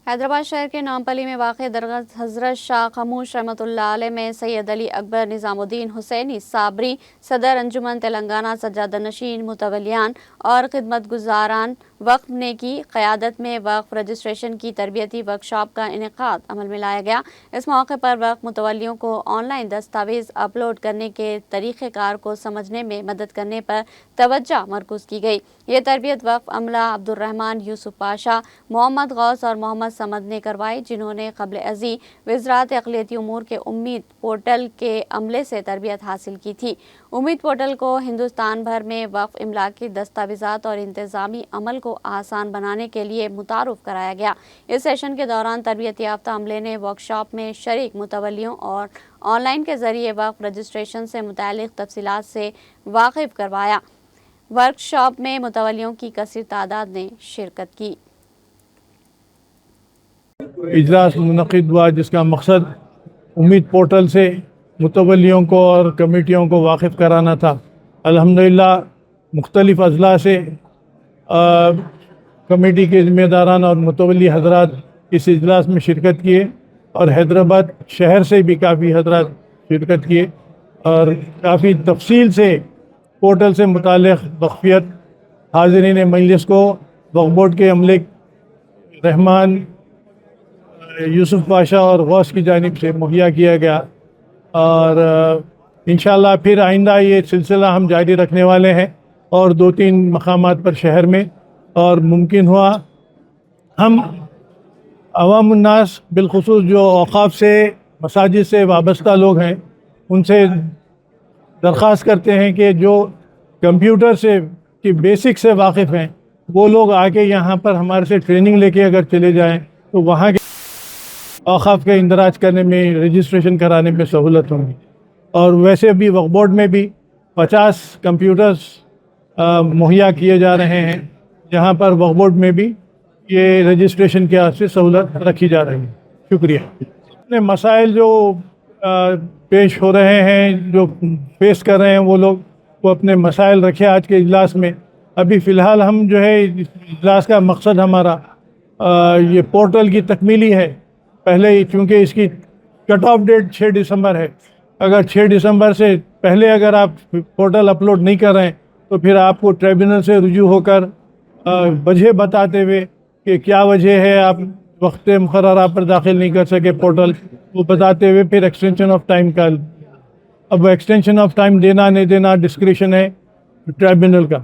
حیدرآباد شہر کے نامپلی میں واقع درگاہ حضرت شاہ خاموش رحمۃ اللہ علیہ میں سید علی اکبر نظام الدین حسینی صابری صدر انجمن تلنگانہ سجادہ نشین متولیان اور خدمت گزاران وقف نے کی قیادت میں وقف رجسٹریشن کی تربیتی ورکشاپ کا انعقاد عمل میں لایا گیا۔ اس موقع پر وقف متولیوں کو آن لائن دستاویز اپلوڈ کرنے کے طریقہ کار کو سمجھنے میں مدد کرنے پر توجہ مرکوز کی گئی۔ یہ تربیت وقف عملہ عبدالرحمن یوسف پاشا، محمد غوث اور محمد سمد نے کروائی، جنہوں نے قبل ازیں وزارت اقلیتی امور کے امید پورٹل کے عملے سے تربیت حاصل کی تھی۔ امید پورٹل کو ہندوستان بھر میں وقف املاکی دستاویزات اور انتظامی عمل کو آسان بنانے کے لیے متعارف کرایا گیا۔ اس سیشن کے دوران تربیت یافتہ عملے نے ورکشاپ میں شریک متولیوں اور آن لائن کے ذریعے وقف رجسٹریشن سے متعلق تفصیلات سے واقف کروایا۔ ورکشاپ میں متولیوں کی کثیر تعداد نے شرکت کی۔ اجلاس منعقد ہوا جس کا مقصد امید پورٹل سے متولیوں کو اور کمیٹیوں کو واقف کرانا تھا۔ الحمدللہ مختلف اضلاع سے کمیٹی کے ذمہ داران اور متولی حضرات اس اجلاس میں شرکت کیے، اور حیدرآباد شہر سے بھی کافی حضرات شرکت کیے، اور کافی تفصیل سے پورٹل سے متعلق وقفیت حاضرین مجلس کو وقف بورڈ کے عملے رحمان یوسف پاشا اور غوث کی جانب سے مہیا کیا گیا، اور انشاءاللہ پھر آئندہ یہ سلسلہ ہم جاری رکھنے والے ہیں، اور 2-3 مقامات پر شہر میں، اور ممکن ہوا ہم عوام الناس بالخصوص جو اوقاف سے مساجد سے وابستہ لوگ ہیں ان سے درخواست کرتے ہیں کہ جو کمپیوٹر سے کی بیسک سے واقف ہیں وہ لوگ آ کے یہاں پر ہمارے سے ٹریننگ لے کے اگر چلے جائیں تو وہاں کے اوقاف کا اندراج کرنے میں، رجسٹریشن کرانے میں سہولت ہوگی۔ اور ویسے بھی وقف بورڈ میں بھی 50 کمپیوٹرز مہیا کیے جا رہے ہیں، جہاں پر وقف بورڈ میں بھی یہ رجسٹریشن کے واسطے سہولت رکھی جا رہی ہے۔ شکریہ۔ اپنے مسائل جو پیش ہو رہے ہیں، جو فیس کر رہے ہیں وہ لوگ، وہ اپنے مسائل رکھے آج کے اجلاس میں۔ ابھی فی الحال ہم جو ہے اجلاس کا مقصد ہمارا یہ پورٹل کی تکمیلی ہے۔ پہلے چونکہ اس کی کٹ آف ڈیٹ 6 دسمبر ہے، اگر 6 دسمبر سے پہلے اگر آپ پورٹل اپلوڈ نہیں کر رہے ہیں تو پھر آپ کو ٹریبونل سے رجوع ہو کر وجہ بتاتے ہوئے کہ کیا وجہ ہے آپ وقت مقررہ پر داخل نہیں کر سکے پورٹل، وہ بتاتے ہوئے پھر ایکسٹینشن آف ٹائم کا، اب ایکسٹینشن آف ٹائم دینا نہیں دینا ڈسکریشن ہے ٹریبونل کا۔